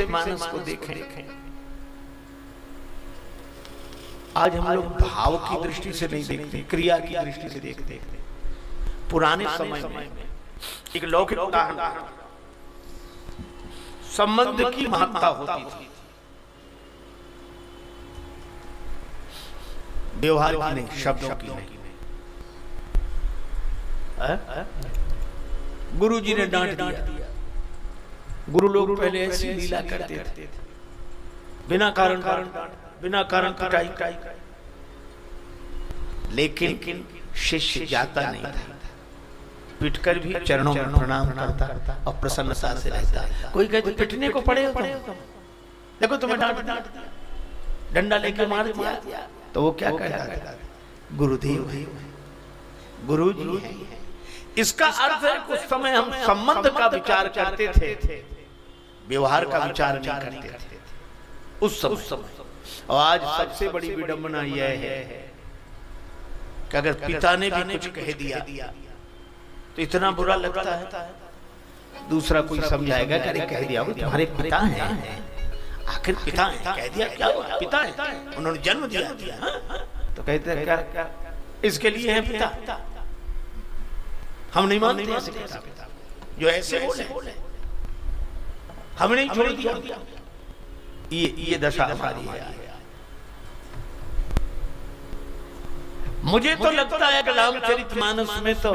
से मानस को देखें। आज हम लोग भाव की दृष्टि से नहीं देखते, क्रिया की दृष्टि से देखते। पुराने समय में एक लौकिक उदाहरण, संबंध की महत्ता होती थी, व्यवहार की नहीं, शब्दों की नहीं। गुरु जी ने डांट दिया। गुरु लोग पहले ऐसी लीला करते थे, बिना कारण पिटाई, लेकिन शिष्य जाता नहीं था, पिटकर भी चरणों में प्रणाम करता और प्रसन्नता से रहता। कोई कहते पिटने को पड़े, देखो तुम्हें डांट दिया, डंडा लेकर मार दिया, तो वो क्या कहता? गुरुदेव है, गुरु जी है। इसका अर्थ है कुछ समय हम संबंध का विचार करते थे, व्यवहार का विचार नहीं करते थे उस समय। और आज सबसे बड़ी विडंबना यह है कि अगर पिता ने भी कुछ कह दिया तो इतना बुरा लगता है, दूसरा कोई समझाएगा कि अरे कह दिया, वो तुम्हारे पिता हैं, आखिर पिता है, कह दिया क्या हुआ, पिता है, उन्होंने जन्म दिया। तो कहते हैं क्या इसके लिए है पिता? हम नहीं मानते ऐसे पिता जो ऐसे बोले, हम नहीं छोड़ दिया। ये दशा हमारी है। मुझे तो लगता है कि रामचरितमानस में तो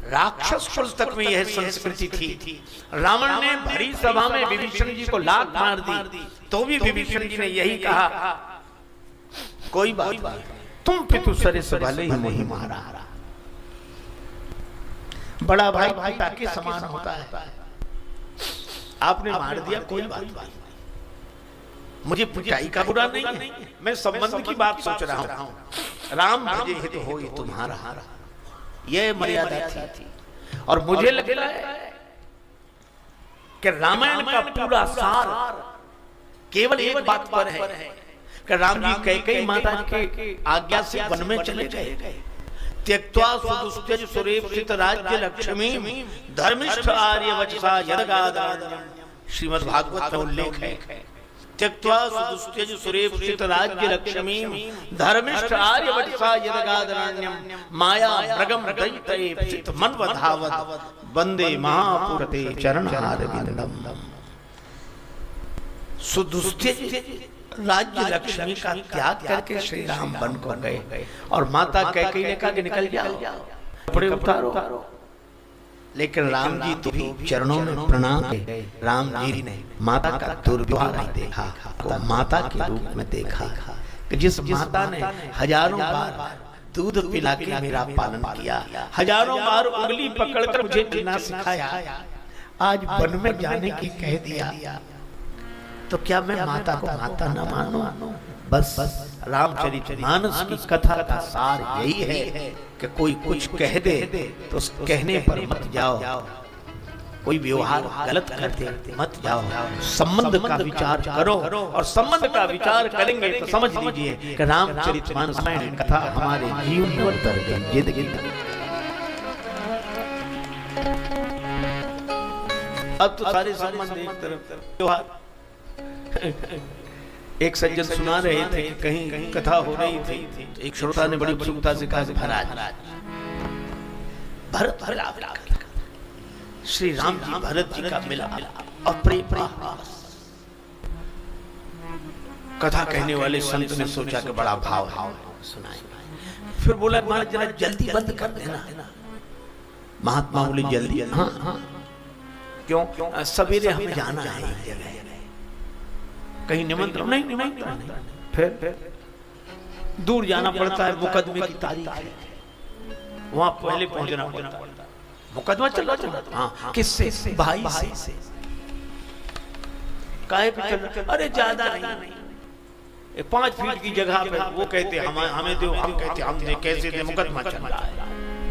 राक्षस कुल तक में यह संस्कृति थी। रावण ने भरी सभा में विभीषण जी को लात मार दी, तो भी विभीषण जी ने यही कहा, कोई बात नहीं, तुम पितु सरिस भले ही नहीं मारा। बड़ा भाई पिता के समान होता है, आपने मार दिया, कोई बात नहीं, मुझे पिटाई का बुरा नहीं है, मैं संबंध की बात सोच रहा हूं। राम भजे हित होई तुम्हारा, यह मर्यादा थी। और मुझे लगता है कि रामायण का पूरा सार केवल एक बात पर है कि राम जी कैकेयी माता के आज्ञा से वन में चले गए, त्यक्त्वा सुदुस्त्यज सुरेप्सित राज्य लक्ष्मी धर्मिष्ठ आर्य वचसा यदगादरण्यम। श्रीमद् भागवत में उल्लेख है, त्यक्त्वा सुदुस्त्यज सुरेप्सित राज्य लक्ष्मी धर्मिष्ठ आर्य वचसा यदगादरण्यम माया मृगम दैत्येप्सित मन्वधावत वंदे महापुरते चरणहारविंदम। सुदुस्त्यज राज्य लक्ष्मी का त्याग करके श्री राम वन को गए, और माता कैकेयी ने कहा कि निकल जाओ, कपड़े उतारो। लेकिन राम जी तो भी चरणों में प्रणाम किए। राम जी ने माता का दुर्व्यवहार नहीं देखा, को माता के रूप में देखा कि जिस माता ने हजारों बार दूध पिला के मेरा पालन किया, हजारों बार उंगली पकड़कर मुझे जीना सिखाया, आज वन में जाने की कह दिया, तो क्या मैं माता को माता न मानूं? बस रामचरितमानस की कथा का सार यही है कि कोई कुछ कह दे तो उस कहने पर मत जाओ, कोई व्यवहार गलत करते मत जाओ, संबंध का विचार करो। और संबंध का विचार करेंगे तो समझ लीजिए कि रामचरितमानस की कथा हमारे जीवन में उतर गई, जिंदगी। अब तो सारे संबंध एक तरफ, व्यवहार। एक सज्जन सुना रहे थे कि कहीं कथा हो रही थी, एक श्रोता ने बड़ी उत्सुकता से कहा, भरत मिलाप, श्री राम जी भरत जी का मिलाप अप्रिय। कथा कहने वाले संत ने सोचा कि बड़ा भाव सुनाए, फिर बोला महाराज जरा जल्दी बंद कर देना। महात्मा बोले जल्दी? हाँ, क्यों? सवेरे हमें जाना है एक जगह, कहीं निमंत्रण नहीं, फिर दूर जाना पड़ता है, मुकदमे की तारीख है, वहां पहले पहुंचना पड़ता है। मुकदमा चल रहा, हाँ, किससे? भाई से। काहे पे चल रहा? अरे ज्यादा नहीं, 5 फीट की जगह पे। वो कहते हमें दो, हम कहते हम दे, कैसे दे? मुकदमा चल रहा है।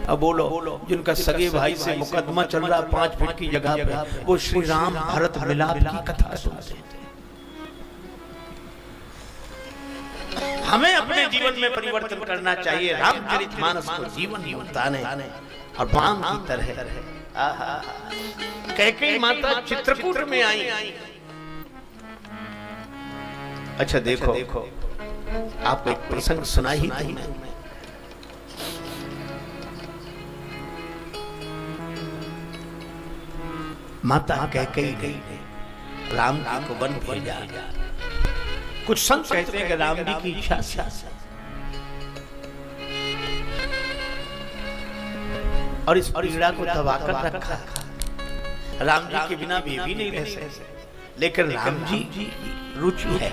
अब बोलो, जिनका सगे भाई से मुकदमा चल रहा 5 फीट की जगह पे, वो श्री राम भरत मिलाप की कथा सुनते हैं। हमें अपने जीवन में परिवर्तन करना चाहिए, रामचरितमानस को जीवन में उतारने और बाण की तरह। कैकेयी माता चित्रकूट में आई, अच्छा देखो आपको एक प्रसंग सुना ही दूं मैं। माता कैकेयी ने राम जी को वन भेजा। कुछ संत कहते हैं कि राम जी की इच्छा से और इस पीड़ा को दबाकर रखा। राम जी के बिना वे भी नहीं रह सकते, लेकिन राम जी रुचि है।